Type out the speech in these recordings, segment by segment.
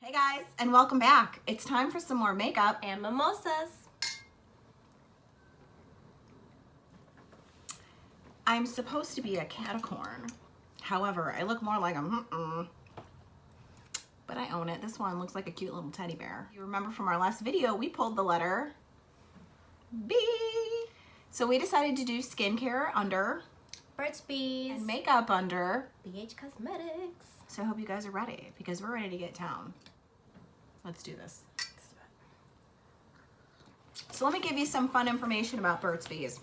Hey guys, and welcome back. It's time for some more makeup and mimosas. I'm supposed to be a catacorn. However, I look more like a but I own it. This one looks like a cute little teddy bear. You remember from our last video, we pulled the letter B. So we decided to do skincare under Burt's Bees and makeup under BH Cosmetics. So I hope you guys are ready because we're ready to get down. Let's do this. So let me give you some fun information about Burt's Bees.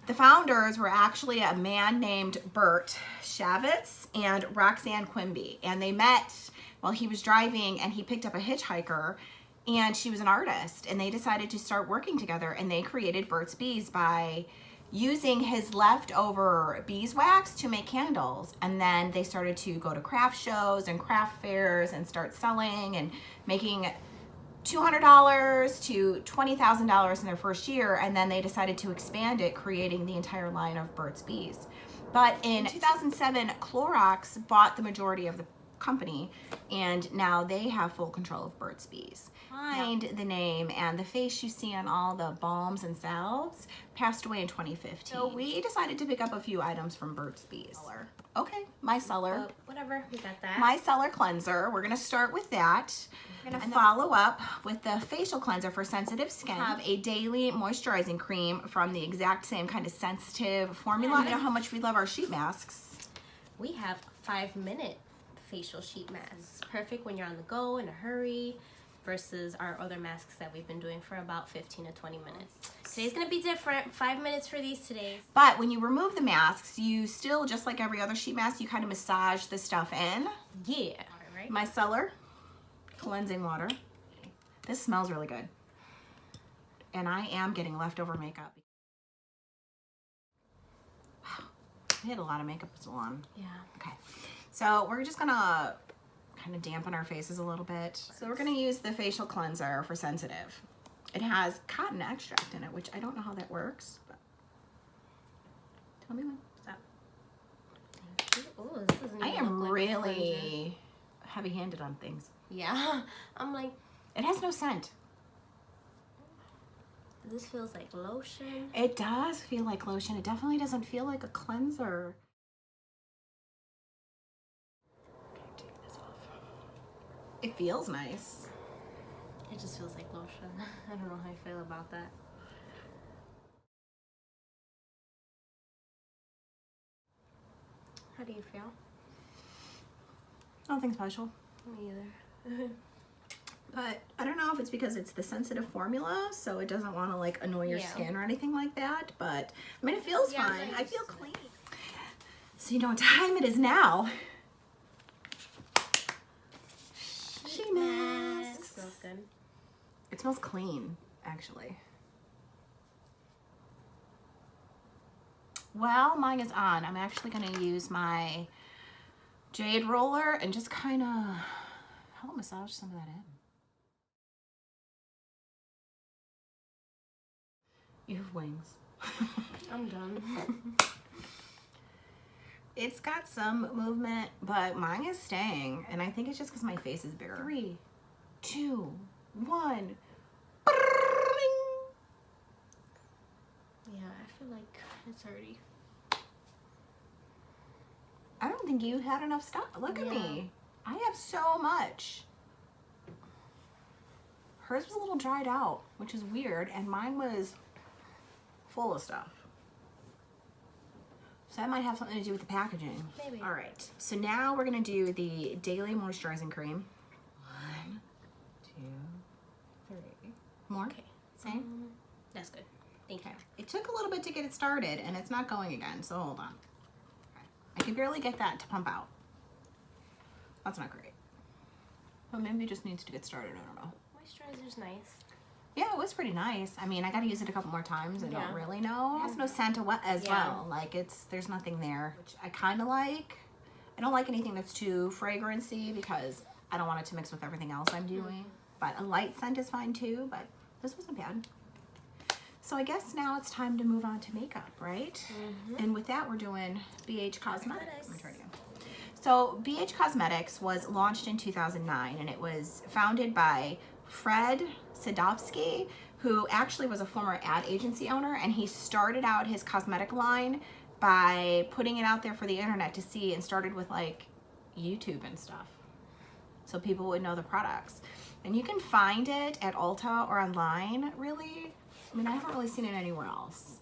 The founders were actually a man named Burt Shavitz and Roxanne Quimby, and they met while he was driving and he picked up a hitchhiker and she was an artist, and they decided to start working together, and they created Burt's Bees by using his leftover beeswax to make candles. And then they started to go to craft shows and craft fairs and start selling and making $200 to $20,000 in their first year, and then they decided to expand it, creating the entire line of Burt's Bees. But in 2007, Clorox bought the majority of the company, and now they have full control of Burt's Bees. Behind the name and the face you see on all the balms and salves passed away in 2015. So we decided to pick up a few items from Burt's Bees. Okay, Micellar. Whatever, we got that. Micellar cleanser. We're gonna start with that. We're gonna follow up with the facial cleanser for sensitive skin. We have a daily moisturizing cream from the exact same kind of sensitive formula. You know how much we love our sheet masks. We have 5-minute facial sheet masks. Perfect when you're on the go, in a hurry, versus our other masks that we've been doing for about 15 to 20 minutes. Today's gonna be different. 5 minutes for these today. But when you remove the masks, you still, just like every other sheet mask, you kind of massage the stuff in. Yeah. Right? Micellar cleansing water. This smells really good. And I am getting leftover makeup. I had a lot of makeup still on. Yeah. Okay. So we're just gonna kind of dampen our faces a little bit. So we're gonna use the facial cleanser for sensitive. It has cotton extract in it, which I don't know how that works, but tell me when. Thank you. Ooh, this doesn't I even am look like really heavy-handed on things. Yeah. I'm like, it has no scent. this feels like lotion. It does feel like lotion. It definitely doesn't feel like a cleanser. It feels nice. It just feels like lotion. I don't know how I feel about that. How do you feel? Nothing special. Me either. But I don't know if it's because it's the sensitive formula, so it doesn't want to like annoy your skin or anything like that. But I mean, it feels fine. Nice. I feel clean. So you know what time it is now. Sheet masks. Smells good. It smells clean, actually. Well, mine is on. I'm actually going to use my jade roller and just kind of help massage some of that in. You have wings. I'm done. It's got some movement, but mine is staying, and I think it's just because my face is bigger. 3, 2, 1. Yeah, I feel like it's already. I don't think you had enough stuff. Look at me. I have so much. Hers was a little dried out, which is weird, and mine was full of stuff. So that might have something to do with the packaging. Maybe. All right. So now we're going to do the daily moisturizing cream. 1, 2, 3. More? Okay. Same? That's good. Thank you. It took a little bit to get it started, and it's not going again, so hold on. Okay. I can barely get that to pump out. That's not great. But maybe it just needs to get started, I don't know. Moisturizer's nice. Yeah, it was pretty nice. I mean, I got to use it a couple more times. I don't really know. It has no scent as well. Like, there's nothing there, which I kind of like. I don't like anything that's too fragrancy because I don't want it to mix with everything else I'm doing. But a light scent is fine too, but this wasn't bad. So I guess now it's time to move on to makeup, right? And with that, we're doing BH Cosmetics. Let me try it again. So BH Cosmetics was launched in 2009, and it was founded by Fred Sadovsky, who actually was a former ad agency owner, and he started out his cosmetic line by putting it out there for the internet to see, and started with like YouTube and stuff, so people would know the products. And you can find it at Ulta or online, really. I mean, I haven't really seen it anywhere else.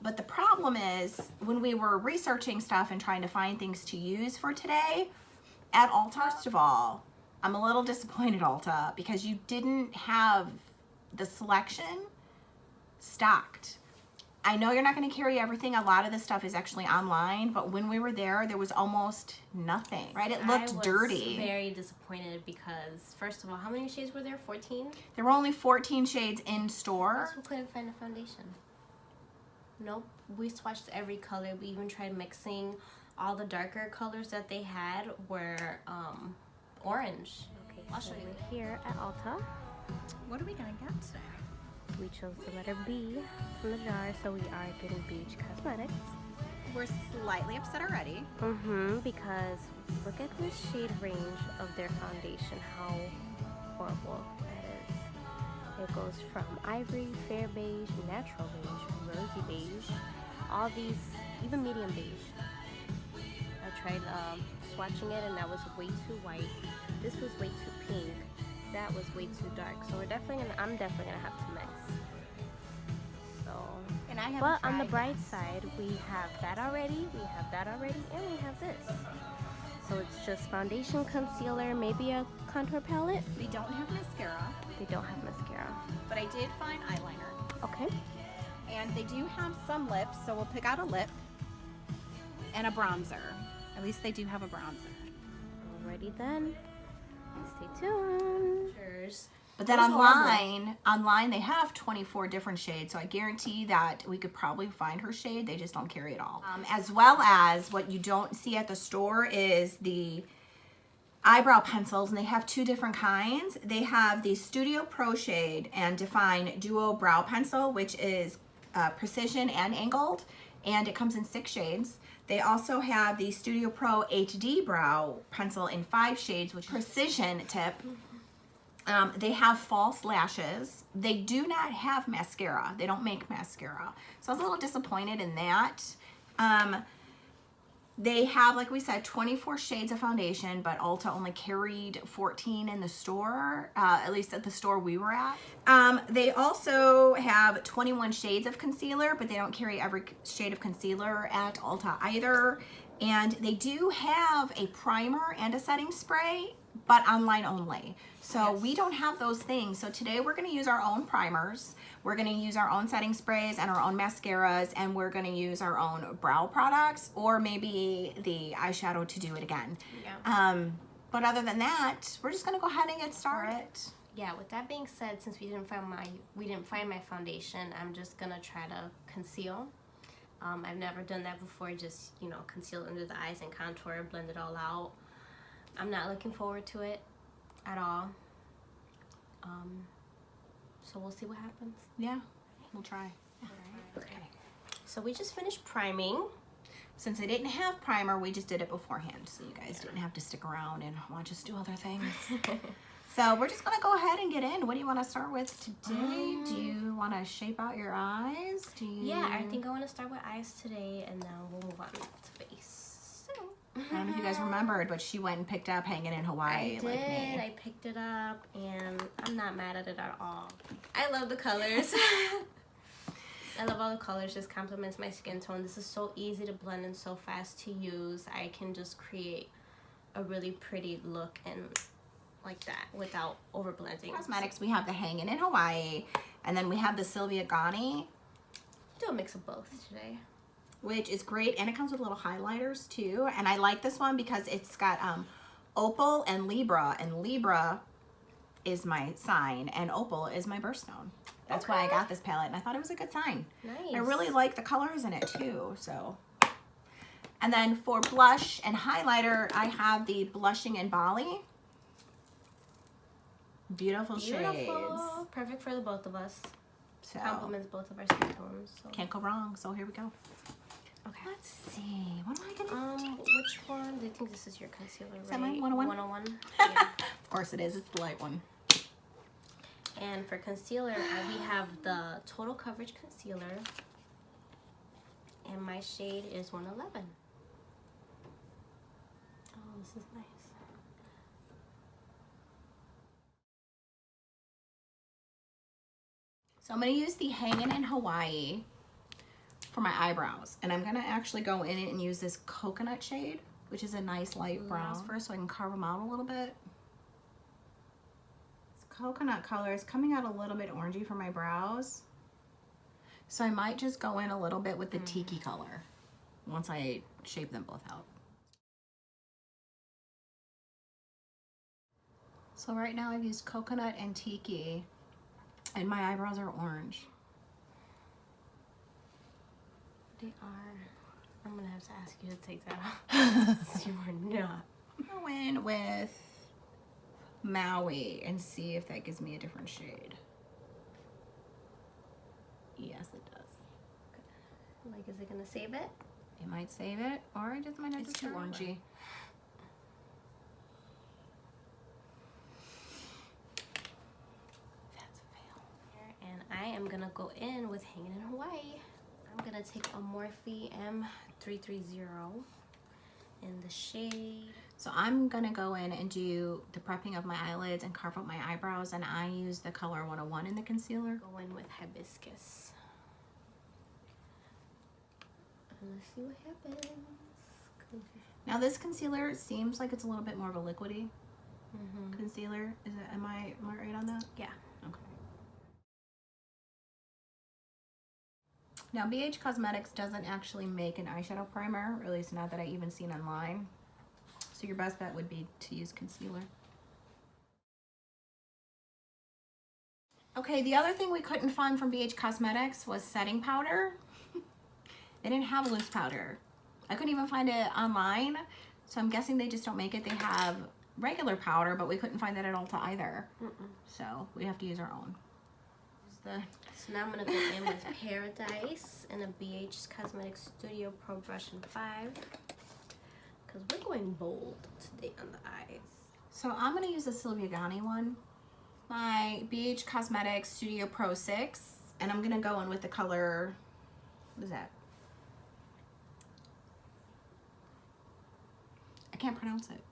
But the problem is, when we were researching stuff and trying to find things to use for today, at Ulta, first of all, I'm a little disappointed, Ulta, because you didn't have the selection stocked. I know you're not going to carry everything. A lot of this stuff is actually online, but when we were there was almost nothing, right? It looked dirty. I was very disappointed because, first of all, how many shades were there? 14? There were only 14 shades in store. We couldn't find a foundation. Nope. We swatched every color. We even tried mixing. All the darker colors that they had were orange. Okay, I'll show you. We're here at Ulta. What are we going to get today? We chose the letter B from the jar, so we are getting Beige Cosmetics. We're slightly upset already. Because look at the shade range of their foundation, how horrible that is. It goes from ivory, fair beige, natural beige, rosy beige, all these, even medium beige. I tried swatching it, and that was way too white. This was way too pink. That was way too dark. So I'm definitely gonna have to mix. So, And I but on the bright side, we have that already, and we have this. So it's just foundation, concealer, maybe a contour palette. We don't have mascara. They don't have mascara. But I did find eyeliner. Okay. And they do have some lips, so we'll pick out a lip and a bronzer. At least they do have a bronzer. Alrighty then. Stay tuned. But then online they have 24 different shades, so I guarantee that we could probably find her shade. They just don't carry it all. As well as what you don't see at the store is the eyebrow pencils, and they have two different kinds. They have the Studio Pro shade and Define Duo Brow Pencil, which is precision and angled, and it comes in 6 shades. They also have the Studio Pro HD Brow Pencil in 5 shades, which is precision tip. They have false lashes. They do not have mascara. They don't make mascara. So I was a little disappointed in that. They have, like we said, 24 shades of foundation, but Ulta only carried 14 in the store, at least at the store we were at. They also have 21 shades of concealer, but they don't carry every shade of concealer at Ulta either. And they do have a primer and a setting spray, but online only. So yes, we don't have those things. So today we're going to use our own primers. We're going to use our own setting sprays and our own mascaras, and we're going to use our own brow products, or maybe the eyeshadow to do it again. Yeah. But other than that, we're just going to go ahead and get started. Yeah, with that being said, since we didn't find my foundation, I'm just going to try to conceal. I've never done that before, just, you know, conceal under the eyes and contour, blend it all out. I'm not looking forward to it at all. So we'll see what happens. Yeah, we'll try. All right. Okay. So we just finished priming. Since I didn't have primer, we just did it beforehand, so you guys didn't have to stick around and watch us do other things. So we're just gonna go ahead and get in. What do you want to start with today? Do you want to shape out your eyes? Yeah, I think I want to start with eyes today, and then we'll move on to face. I don't know if you guys remembered, but she went and picked up Hanging in Hawaii. I did. Like me. I picked it up, and I'm not mad at it at all. I love the colors. I love all the colors. Just complements my skin tone. This is so easy to blend and so fast to use. I can just create a really pretty look and like that without over blending. Cosmetics, we have the Hanging in Hawaii, and then we have the Sylvia Gani. Do a mix of both today, which is great, and it comes with little highlighters too. And I like this one because it's got Opal and Libra, and Libra is my sign and Opal is my birthstone. That's why I got this palette, and I thought it was a good sign. Nice. I really like the colors in it too. So, and then for blush and highlighter, I have the Blushing in Bali. Beautiful shades. Perfect for the both of us. So complements both of our skin tones. So. Can't go wrong. So here we go. Okay. Let's see. What am I gonna do? Which one? Do you think this is your concealer, right? Is that my 101? 101? Yeah. Of course it is. It's the light one. And for concealer, we have the Total Coverage Concealer. And my shade is 111. Oh, this is nice. So I'm going to use the Hangin' in Hawaii for my eyebrows. And I'm going to actually go in it and use this coconut shade, which is a nice light brown first so I can carve them out a little bit. This coconut color is coming out a little bit orangey for my brows. So I might just go in a little bit with the tiki color once I shape them both out. So right now I've used coconut and tiki. And my eyebrows are orange. They are. I'm gonna have to ask you to take that off. You are not. Go in with Maui and see if that gives me a different shade. Yes, it does. Like, is it gonna save it? It might save it, or it just might not. It's too orangey. And I am gonna go in with Hangin' in Hawaii. I'm gonna take a Morphe M330 in the shade. So I'm gonna go in and do the prepping of my eyelids and carve out my eyebrows, and I use the color 101 in the concealer. Go in with Hibiscus. And let's see what happens. Now this concealer seems like it's a little bit more of a liquidy concealer. Is it? Am I right on that? Yeah. Okay. Now, BH Cosmetics doesn't actually make an eyeshadow primer, or at least not that I even seen online. So your best bet would be to use concealer. Okay, the other thing we couldn't find from BH Cosmetics was setting powder. They didn't have loose powder. I couldn't even find it online, so I'm guessing they just don't make it. They have regular powder, but we couldn't find that at Ulta either. So we have to use our own. So now I'm going to go in with Paradise and a BH Cosmetics Studio Pro Brush in 5. Because we're going bold today on the eyes. So I'm going to use the Sylvia Gani one. My BH Cosmetics Studio Pro 6. And I'm going to go in with the color, what is that? I can't pronounce it.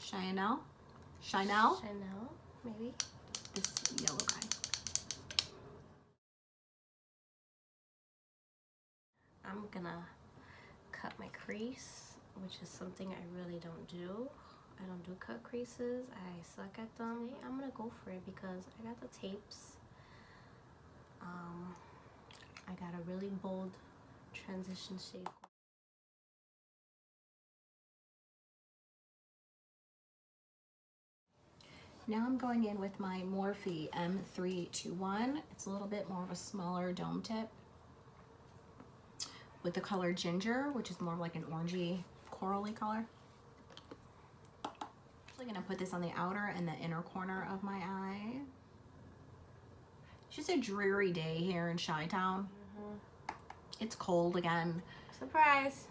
Chyannel? Chyannel? Chyannel, maybe. This yellow guy. I'm gonna cut my crease, which is something I really don't do. I don't do cut creases. I suck at them. I'm gonna go for it because I got the tapes. I got a really bold transition shade. Now I'm going in with my Morphe M321. It's a little bit more of a smaller dome tip with the color Ginger, which is more of like an orangey, corally color. I'm actually gonna put this on the outer and the inner corner of my eye. It's just a dreary day here in Chi-Town. It's cold again. Surprise!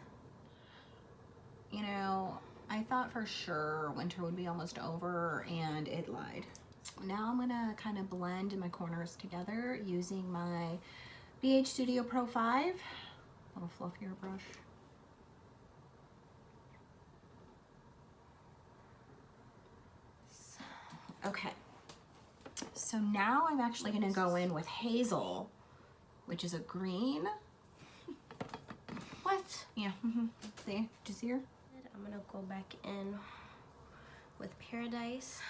You know, I thought for sure winter would be almost over, and it lied. Now I'm gonna kind of blend my corners together using my BH Studio Pro 5. A little fluffier brush. Okay. So now I'm actually gonna go in with Hazel, which is a green. What? Yeah. See? Did you see her? I'm gonna go back in with Paradise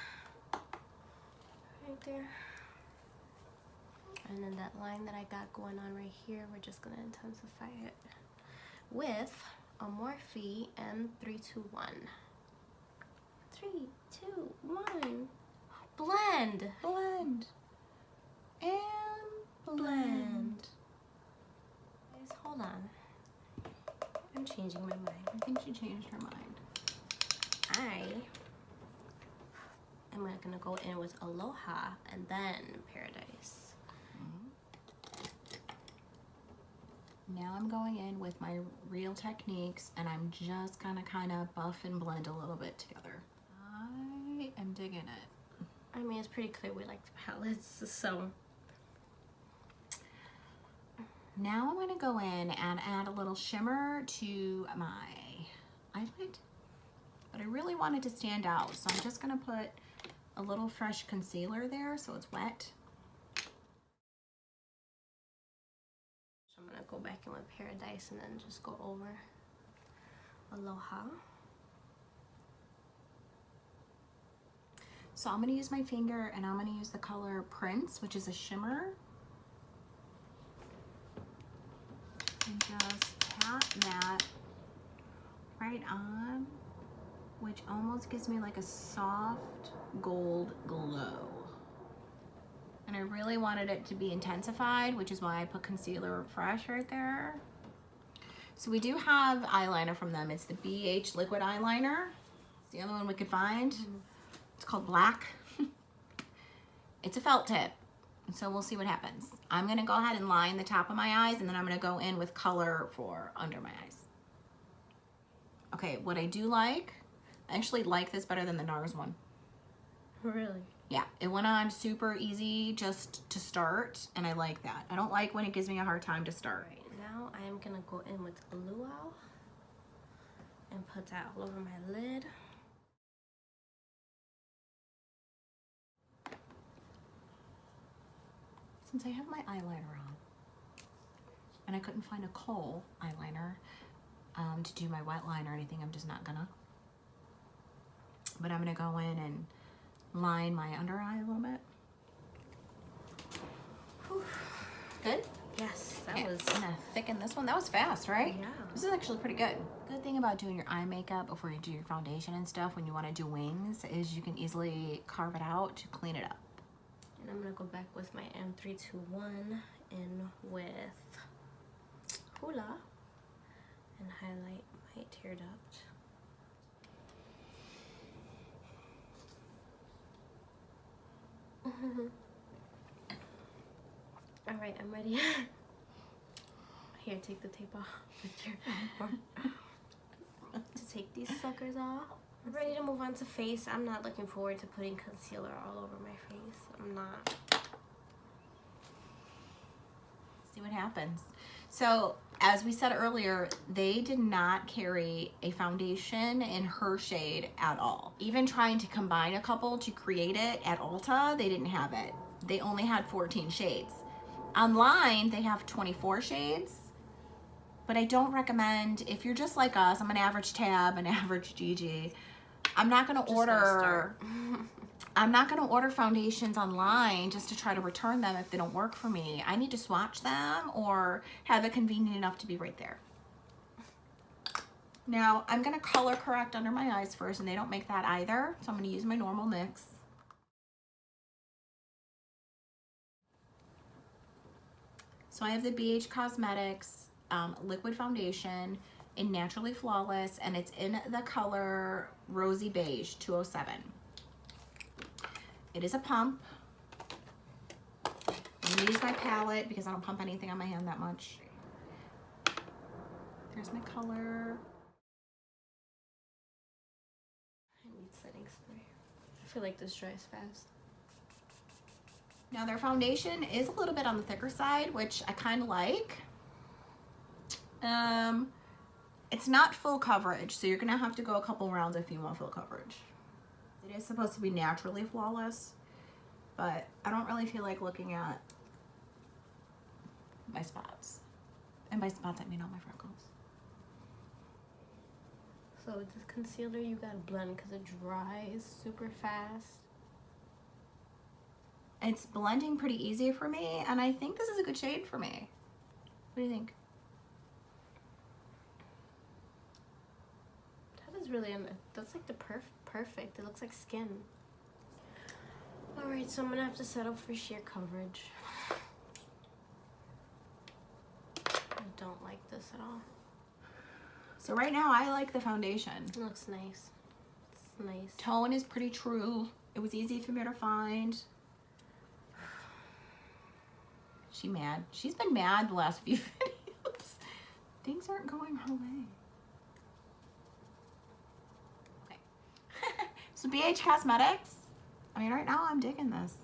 right there, and then that line that I got going on right here, we're just gonna intensify it with a Morphe M321. 3, 2, 1, blend, Blend. And blend. Guys, hold on. I'm changing my mind. I think she changed her mind. I am gonna go in with Aloha and then Paradise. Now I'm going in with my Real Techniques and I'm just gonna kind of buff and blend a little bit together. I am digging it. I mean, it's pretty clear we like the palettes, so. Now I'm gonna go in and add a little shimmer to my eyelid, but I really want it to stand out, so I'm just gonna put a little fresh concealer there so it's wet. So I'm gonna go back in with Paradise and then just go over Aloha. So I'm gonna use my finger and I'm gonna use the color Prince, which is a shimmer. And just pat that right on, which almost gives me like a soft gold glow. And I really wanted it to be intensified, which is why I put Concealer Fresh right there. So we do have eyeliner from them. It's the BH liquid eyeliner. It's the other one we could find. It's called Black. It's a felt tip, so we'll see what happens. I'm gonna go ahead and line the top of my eyes, and then I'm gonna go in with color for under my eyes. Okay, what I do like, I actually like this better than the NARS one. Really? Yeah, it went on super easy just to start, and I like that. I don't like when it gives me a hard time to start. Right, now I am gonna go in with Luau and put that all over my lid. Since I have my eyeliner on, and I couldn't find a kohl eyeliner to do my wet line or anything, I'm just not gonna. But I'm gonna go in and line my under eye a little bit. Whew. Good? Yes, that Okay, was. I'm gonna thicken this one. That was fast, right? Yeah. This is actually pretty good. Good thing about doing your eye makeup before you do your foundation and stuff when you want to do wings is you can easily carve it out to clean it up. And I'm gonna go back with my M321 in with Hula and highlight my tear duct. All right, I'm ready. Here, take the tape off. To take these suckers off. I'm ready to move on to face. I'm not looking forward to putting concealer all over my face. I'm not. See what happens. So as we said earlier, they did not carry a foundation in her shade at all. Even trying to combine a couple to create it at Ulta, they didn't have it. They only had 14 shades. Online, they have 24 shades, but I don't recommend, if you're just like us, I'm an average Tab, an average Gigi, I'm not gonna order foundations online just to try to return them if they don't work for me. I need to swatch them or have it convenient enough to be right there. Now, I'm gonna color correct under my eyes first, and they don't make that either, so I'm gonna use my normal NYX. So I have the BH Cosmetics liquid foundation in Naturally Flawless, and it's in the color Rosy Beige 207. It is a pump. I'm gonna use my palette because I don't pump anything on my hand that much. There's my color. I need setting spray. I feel like this dries fast. Now their foundation is a little bit on the thicker side, which I kind of like. It's not full coverage, so you're gonna have to go a couple rounds if you want full coverage. It is supposed to be Naturally Flawless, but I don't really feel like looking at my spots. And by spots, I mean all my freckles. So with this concealer, you gotta blend because it dries super fast. It's blending pretty easy for me, and I think this is a good shade for me. What do you think? That is really, that's like the perfect. It looks like skin. All right, so I'm gonna have to settle for sheer coverage. I don't like this at all. So right now, I like the foundation. It looks nice. It's nice. Tone is pretty true. It was easy for me to find. She mad. She's been mad the last few videos. Things aren't going her way. Okay. So BH Cosmetics. I mean, right now I'm digging this.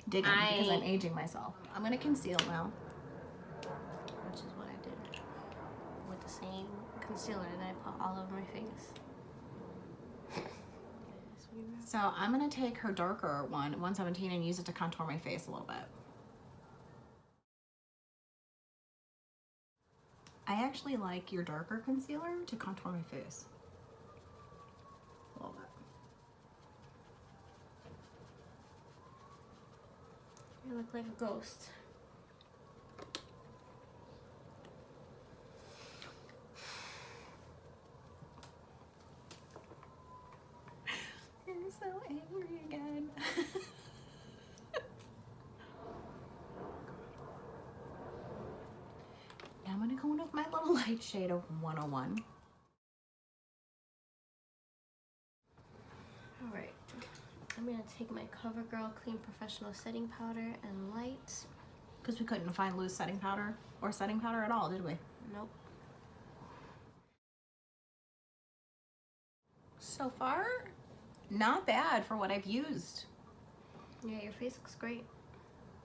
Digging because I'm aging myself. I'm gonna conceal now. Which is what I did with the same concealer that I put all over my face. So I'm gonna take her darker one, 117, and use it to contour my face a little bit. I actually like your darker concealer to contour my face. A little bit. You look like a ghost. You're so angry again. Now I'm gonna go in with my little light shade of 101. All right. I'm gonna take my Covergirl Clean Professional Setting Powder and light. Because we couldn't find loose setting powder or setting powder at all, did we? Nope. So far, not bad for what I've used. Yeah, your face looks great.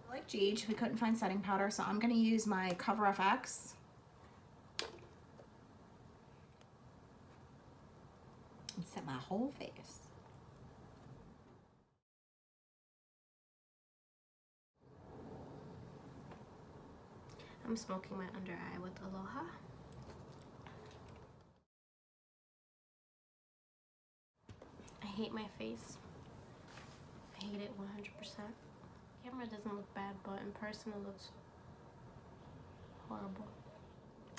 Like Gage, we couldn't find setting powder, so I'm gonna use my Cover FX. And set my whole face. I'm smoking my under eye with Aloha. I hate my face. I hate it 100%. Camera doesn't look bad, but in person it looks horrible.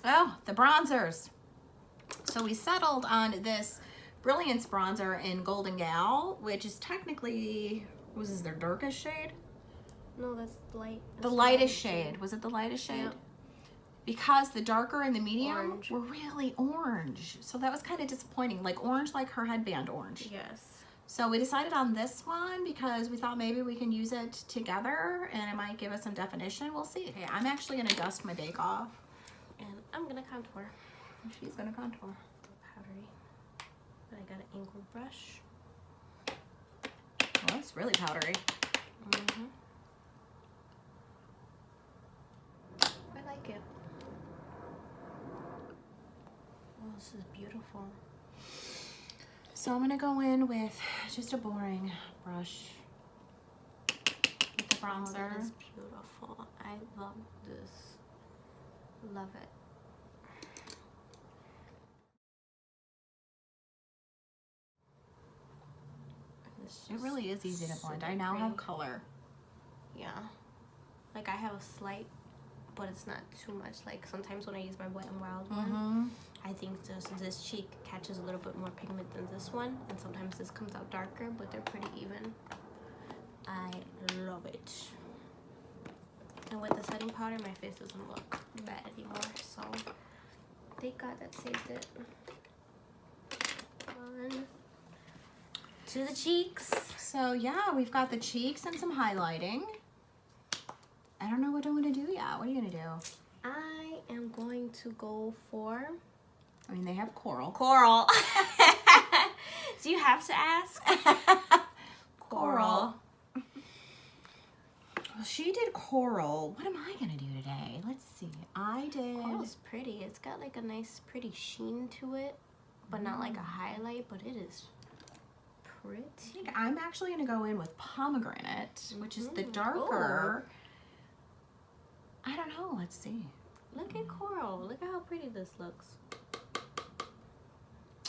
Oh, the bronzers. So we settled on this Brilliance bronzer in Golden Gal, which is technically, was this their darkest shade? No, that's light. The lightest shade. Was it the lightest shade? Yep. Because the darker and the medium Orange. were really orange. So that was kind of disappointing. Like orange, like her headband orange. Yes. So we decided on this one because we thought maybe we can use it together and it might give us some definition. We'll see. Okay, I'm actually gonna dust my bake off. And I'm gonna contour. She's gonna contour. Powdery. But I got an angled brush. Well, it's really powdery. Mm-hmm. I like it. Oh, this is beautiful. So I'm gonna go in with just a boring brush with the bronzer. Oh, that is beautiful. I love this. Love it. It really is easy to blend. I now have color. Yeah. Like I have a slight, but it's not too much. Like sometimes when I use my Wet n Wild one, I think this cheek catches a little bit more pigment than this one. And sometimes this comes out darker, but they're pretty even. I love it. And with the setting powder, my face doesn't look bad anymore. So thank God that saved it. On to the cheeks. So yeah, we've got the cheeks and some highlighting. I don't know what I'm gonna do yet. What are you gonna do? I am going to go for... I mean, they have coral. Coral. Do you have to ask? Coral. Well, she did coral. What am I gonna do today? Let's see. I did... Coral's pretty. It's got like a nice pretty sheen to it, but not like a highlight, but it is pretty. I think I'm actually gonna go in with pomegranate, which is the darker. I don't know. Let's see. Look at coral. Look at how pretty this looks.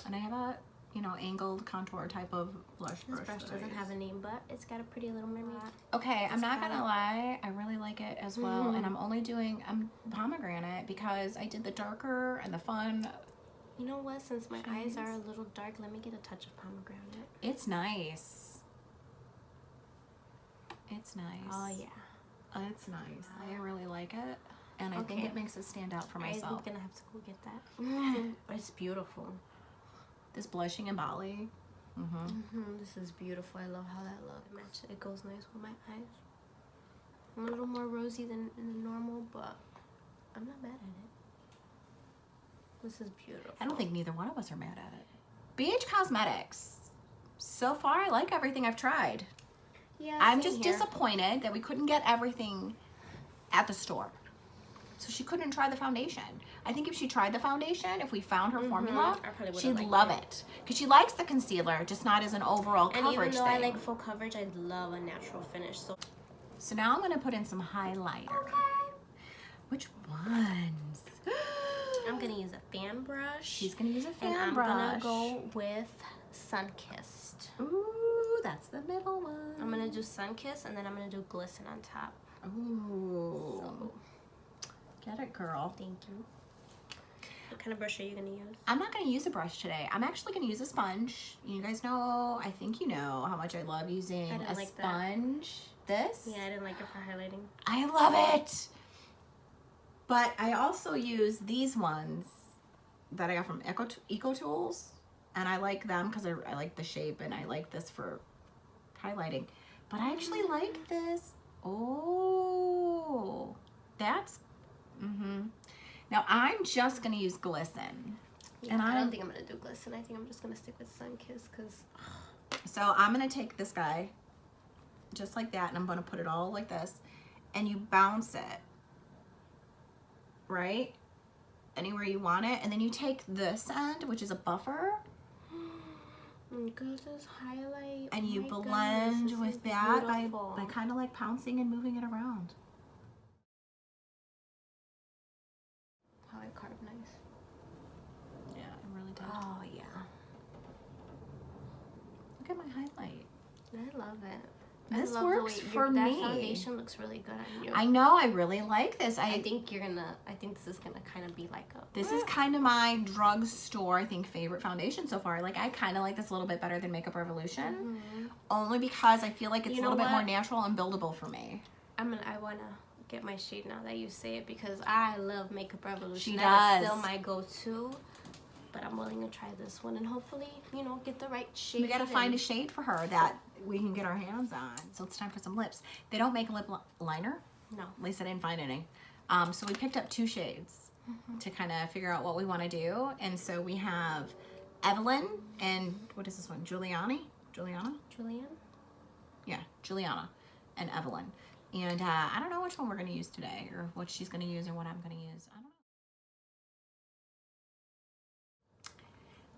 And I have a, you know, angled contour type of blush brush. This brush doesn't have a name, but it's got a pretty little mermaid. Okay, I'm not gonna lie. I really like it as well. And I'm only doing pomegranate because I did the darker and the fun. You know what? Since my eyes are a little dark, let me get a touch of pomegranate. It's nice. It's nice. Oh, yeah. It's nice. I really like it. And I think it makes it stand out for myself. I'm gonna have to go get that. It's beautiful. This blushing in Bali. This is beautiful. I love how that looks. It goes nice with my eyes. I'm a little more rosy than normal, but I'm not bad at it. This is beautiful. I don't think neither one of us are mad at it. BH Cosmetics. So far, I like everything I've tried. Yeah, I'm same just here. disappointed that we couldn't get everything at the store. So she couldn't try the foundation. I think if she tried the foundation, if we found her formula, I probably she'd would've love liked it. Because she likes the concealer, just not as an overall And coverage even though thing. I like full coverage, I love a natural finish. So now I'm going to put in some highlighter. Okay. Which ones? I'm gonna use a fan brush. She's going to use a fan and I'm brush. gonna go with Sunkissed. Ooh, that's the middle one. I'm gonna do Sunkissed and then I'm gonna do Glisten on top. Ooh. So, Get it, girl. thank you. What kind of brush are you gonna use? I'm not going to use a brush today. I'm actually going to use a sponge. You guys know, I think you know how much I love using I didn't a like that. sponge. This? Yeah, I didn't like it for highlighting. I love it. But I also use these ones that I got from Eco Tools, and I like them because I like the shape and I like this for highlighting. But I actually like this. Oh, that's, Now I'm just gonna use Glisten. Yeah, And I I'm- don't think I'm gonna do Glisten. I think I'm just gonna stick with Sunkissed because So I'm gonna take this guy, just like that, and I'm gonna put it all like this, and you bounce it, right? Anywhere you want it, and then you take this end, which is a buffer, girls, this highlight. and oh you my blend goodness, this with is that beautiful. by kind of like pouncing and moving it around. How I carve nice. Yeah, I really did. Oh yeah, Look at my highlight. I love it. This I love works the way for that me. foundation looks really good on you. I know, I really like this. I think this is gonna kind of be like a. This is kind of my drugstore, I think, favorite foundation so far. Like, I kind of like this a little bit better than Makeup Revolution, only because I feel like it's You a know little bit more what? natural and buildable for me. I wanna get my shade now that you say it because I love Makeup Revolution. She That is does. still my go-to, but I'm willing to try this one and hopefully, get the right shade. We gotta find a shade for her that we can get our hands on. So it's time for some lips. They don't make lip liner. No. At least I didn't find any. So we picked up 2 shades to kind of figure out what we want to do. And so we have Evelyn and what is this one? Juliana? Julian? Yeah, Juliana and Evelyn. And I don't know which one we're going to use today or what she's going to use or what I'm going to use. I don't know.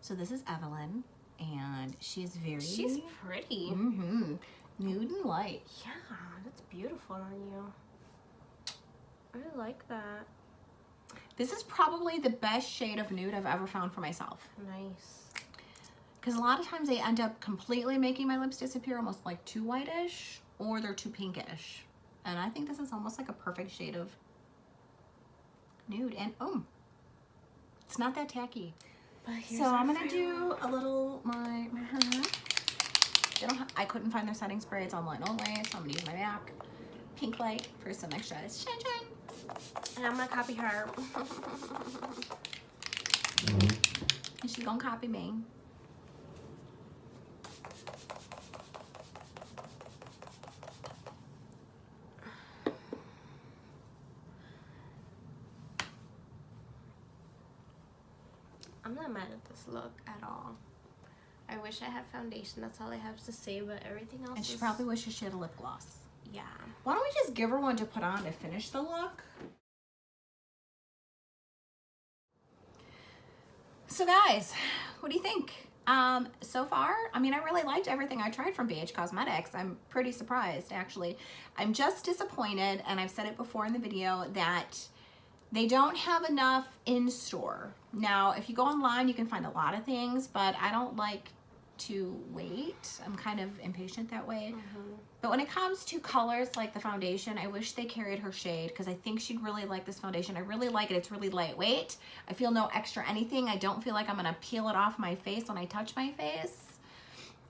So this is Evelyn, and she's She's pretty. nude and light. Yeah, that's beautiful on you. I like that. This is probably the best shade of nude I've ever found for myself. Nice. Because a lot of times they end up completely making my lips disappear, almost like too whitish, or they're too pinkish. And I think this is almost like a perfect shade of nude. And it's not that tacky. So I'm gonna do a little I couldn't find their setting spray. It's online only, so I'm gonna use my MAC pink light for some extra shine. And I'm gonna copy her. And she's gonna copy me. I'm not mad at this look at all. I wish I had foundation. That's all I have to say, but everything else And she is... probably wishes she had a lip gloss. Yeah. Why don't we just give her one to put on to finish the look? So guys, what do you think? So far, I mean, I really liked everything I tried from BH Cosmetics. I'm pretty surprised, actually. I'm just disappointed, and I've said it before in the video, that they don't have enough in store. Now, if you go online, you can find a lot of things, but I don't like to wait. I'm kind of impatient that way. But when it comes to colors like the foundation, I wish they carried her shade because I think she'd really like this foundation. I really like it. It's really lightweight. I feel no extra anything. I don't feel like I'm gonna peel it off my face when I touch my face.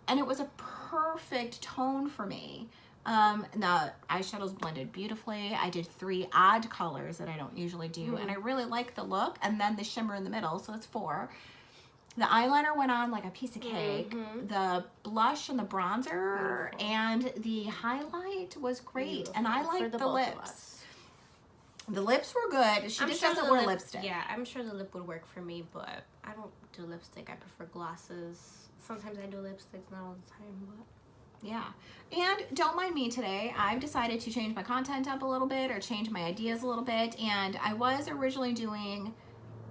And it was a perfect tone for me. The eyeshadows blended beautifully. I did 3 odd colors that I don't usually do, and I really like the look. And then the shimmer in the middle, so it's 4. The eyeliner went on like a piece of cake. The blush and the bronzer and the highlight was great. Beautiful. And I For like the both of lips. us. The lips were good. She just doesn't the wear lip, lipstick. Yeah, I'm sure the lip would work for me, but I don't do lipstick. I prefer glosses. Sometimes I do lipsticks, not all the time, but. Yeah. And don't mind me today. I've decided to change my content up a little bit or change my ideas a little bit. And I was originally doing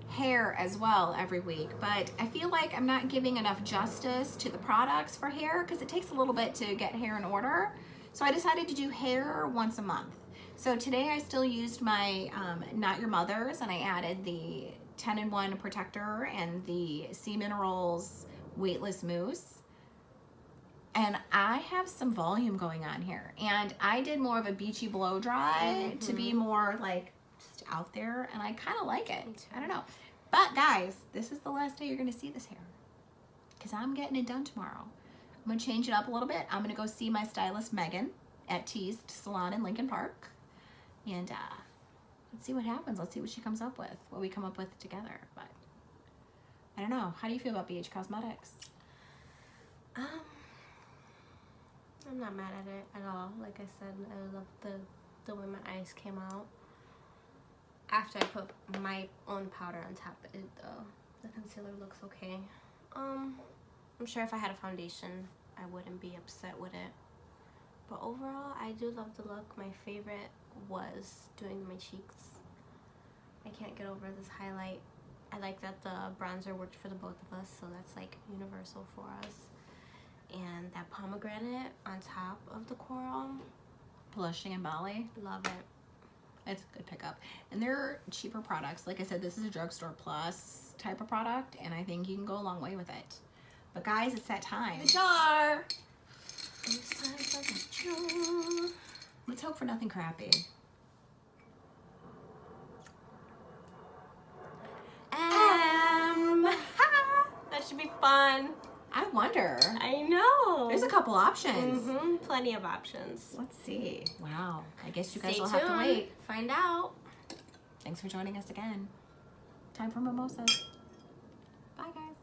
hair as well every week, but I feel like I'm not giving enough justice to the products for hair because it takes a little bit to get hair in order. So I decided to do hair once a month. So today I still used my Not Your Mother's, and I added the 10-in-1 protector and the Sea Minerals weightless mousse. And I have some volume going on here. And I did more of a beachy blow dry to be more like just out there. And I kind of like it. I don't know. But guys, this is the last day you're going to see this hair. Because I'm getting it done tomorrow. I'm going to change it up a little bit. I'm going to go see my stylist, Megan, at T's Salon in Lincoln Park. And let's see what happens. Let's see what she comes up with. What we come up with together. But I don't know. How do you feel about BH Cosmetics? I'm not mad at it at all. Like I said, I love the way my eyes came out. After I put my own powder on top of it, though, the concealer looks okay. I'm sure if I had a foundation, I wouldn't be upset with it. But overall, I do love the look. My favorite was doing my cheeks. I can't get over this highlight. I like that the bronzer worked for the both of us, so that's like universal for us. And that pomegranate on top of the coral. Blushing in Bali. Love it. It's a good pickup. And they're cheaper products. Like I said, this is a drugstore plus type of product, and I think you can go a long way with it. But guys, it's that time. The jar! Let's hope for nothing crappy. That should be fun. I wonder. I know. There's a couple options. Plenty of options. Let's see. Wow. I guess you guys Stay will have to tuned. wait. Find out. Thanks for joining us again. Time for mimosas. Bye, guys.